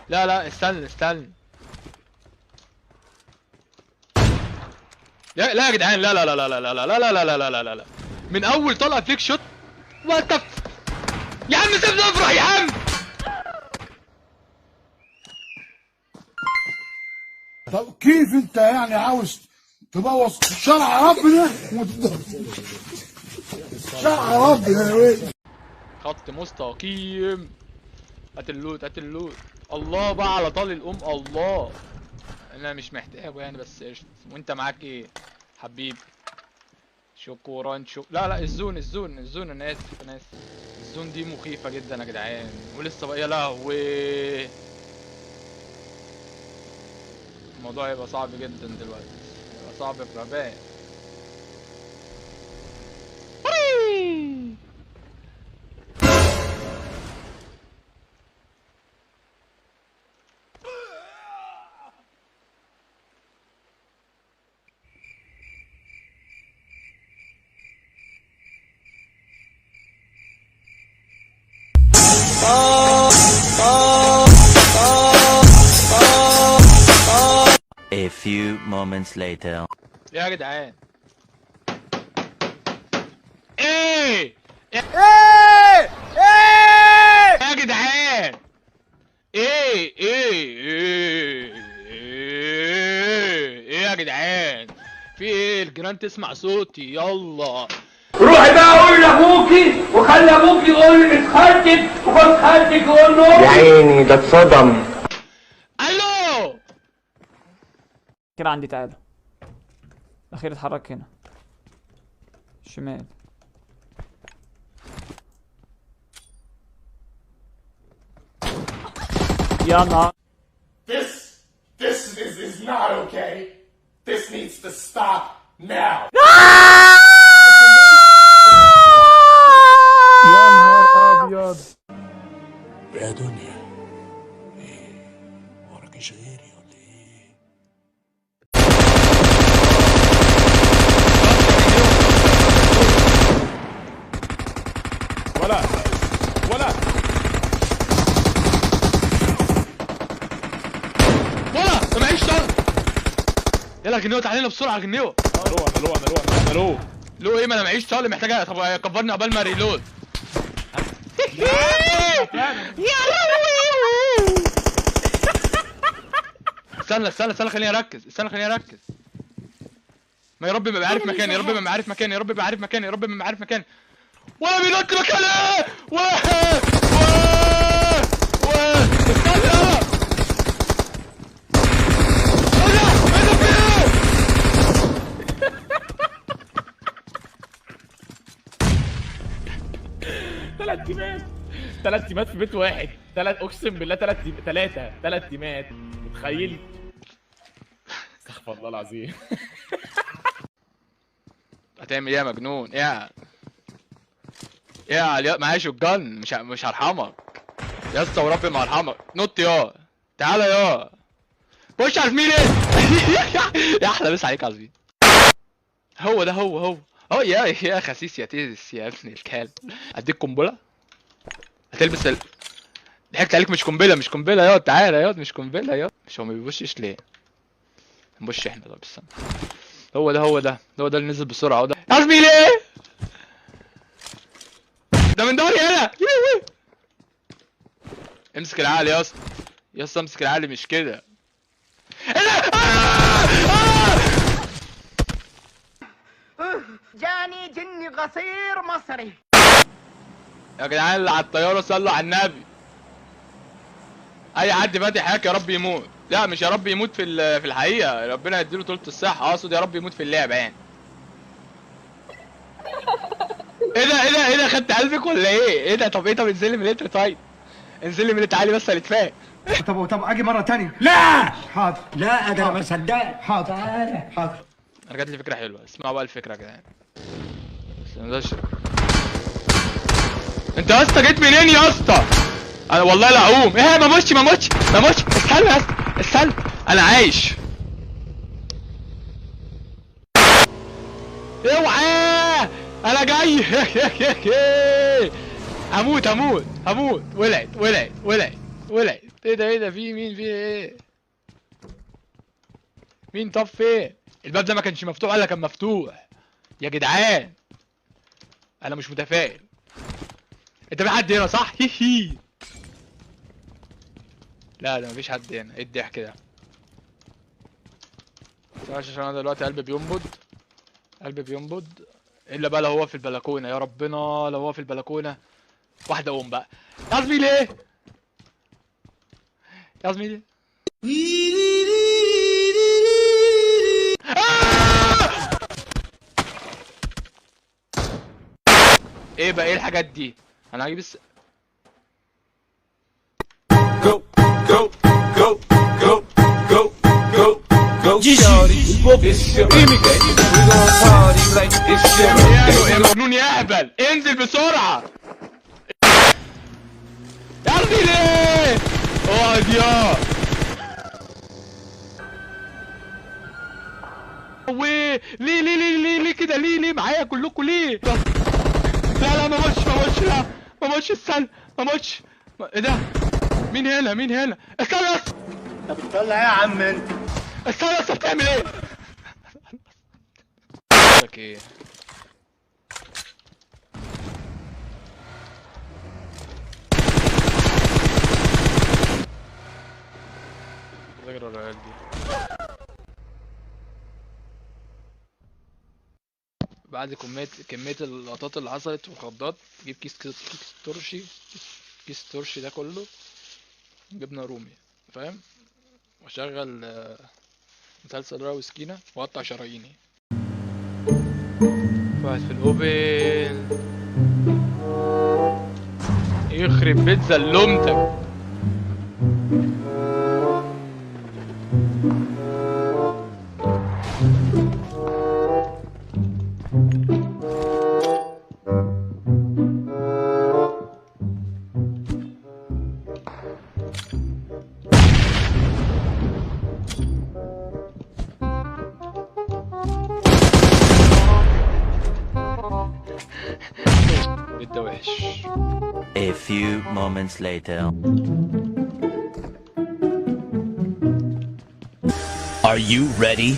لا لا استنى استنى. لا يا جدعان، لا لا لا لا لا لا لا لا لا لا لا لا لا لا. من اول طلع فيك شوت وقف يا عم، سيبني افرح يا عم. طب كيف انت يعني عاوز تبوظ شرع ربنا شرع ربنا يا ويلي. خط مستقيم. هات اللوت هات اللوت. الله بقى على طال الام. الله، انا مش محتاجه يعني، بس قشطة. وانت معاك ايه حبيبي؟ شكرا لا لا، الزون انا اسف انا اسف. الزون دي مخيفة جدا يا جدعان، ولسه بقى يا لهوي. الموضوع هيبقى صعب جدا دلوقتي، هيبقى صعب بغباء. A few moments later. يا جدعان ايه يا جدعان، ايه يا جدعان، في ايه؟ الجيران تسمع صوتي. يلا روحي بقى قولي لابوكي، وخلي ابوكي يقول لخالتك، وخد خالتك يقول له يا عيني ده اتصدم. الو كده عندي، تعالى الاخير اتحرك هنا شمال. يا نهار. This is not okay. This needs to stop now. يا نهار ابيض. يا دنيا ايه وراكيش غيري ولا ايه؟ ولا ولا ما معيش طلق. يلا غنيوه تعالى بسرعه غنيوه. الو لو ايه؟ ما انا معيش طلق، محتاجه. طب كبرني قبل ما ريلود. يا لهوي. استنى خليني اركز، خليني اركز. ما يا رب ما عارف مكاني، يا رب ما عارف مكاني، يا رب ما عارف مكاني، يا رب ما عارف مكاني. ولا بينط مكاني. استنى. ثلاث تيمات في بيت واحد. اقسم بالله ثلاث تيمات. متخيل؟ استغفر الله العظيم. هتعمل ايه يا مجنون؟ ايه يا علي؟ معايا شوتجن، مش هرحمك يا اسطى، وربي ما هرحمك. نط يا تعالى يا خش على زميلي. يا احلى مسا عليك يا زميلي. هو ده هو يا خسيس يا تيس يا ابن الكلب. اديك قنبله هتلبس ضحكت عليك. مش قنبله يا تعالى يا مش قنبله يا. مش هو ما بيبصش ليه؟ نبص احنا. طب استنى، هو ده اللي نزل بسرعه. هو ده يا زميلي، ده من دوري هنا. امسك العقل يا اسطى امسك العقل، مش كده. ايه ده؟ جاني جني قصير مصري. يا جدعان اللي على الطياره صلوا على النبي. اي حد فاتح هاك يا رب يموت. لا مش يا رب يموت في الحقيقه، ربنا يديله طولة الصحه. اقصد يا رب يموت في اللعبه يعني. ايه ده خدت قلبك ولا ايه ده؟ طب انزلي من الانتر. طيب انزلي من تعالي بس هنتفاهم. طب اجي مره تانية. لا حاضر. لا انا ما صدقت. حاضر. حاضر. انا جات لي فكره حلوه، اسمعوا بقى الفكره يا جدعان. انت يا اسطى جيت منين يا اسطى؟ انا والله لا اقوم. ايه ما موتش. استنى يا اسطى استنى، انا عايش. اوعى انا جاي. هموت. ولعت. ايه ده في مين في ايه؟ مين طب فين؟ الباب ده ما كانش مفتوح ولا كان مفتوح؟ يا جدعان انا مش متفائل. انت في حد هنا صح؟ هي لا ده مفيش حد هنا. ايه الضحك ده؟ عشان انا دلوقتي قلبي بينبض، قلبي بينبض. الا بقى لو هو في البلكونه، يا ربنا لو هو في البلكونه. واحده قوم بقى يا زميلي. ايه يا زميلي؟ ايه بقى ايه الحاجات دي؟ انا هجيب يا مجنون يا اهبل انزل بسرعه يا زميلي. اقعد يا ليه كده؟ ليه معايا كلكم ليه؟ لا ما موتش لا ما موتش استنى ما موتش. ايه ده؟ مين هنا؟ استنى بس. انت بتطلع ايه يا عم انت؟ استنى بس بتعمل ايه؟ لك ايه؟ بجري ورا العيال دي. بعد كمية اللقطات اللي حصلت وخضات، تجيب كيس ترشي، كيس ترشي ده كله جبنة رومي، فاهم؟ واشغل مسلسل راوي سكينة واقطع شراييني. واحد في الاوبن يخرب بيت زلمتك. ده وحش. A few moments later. Are you ready?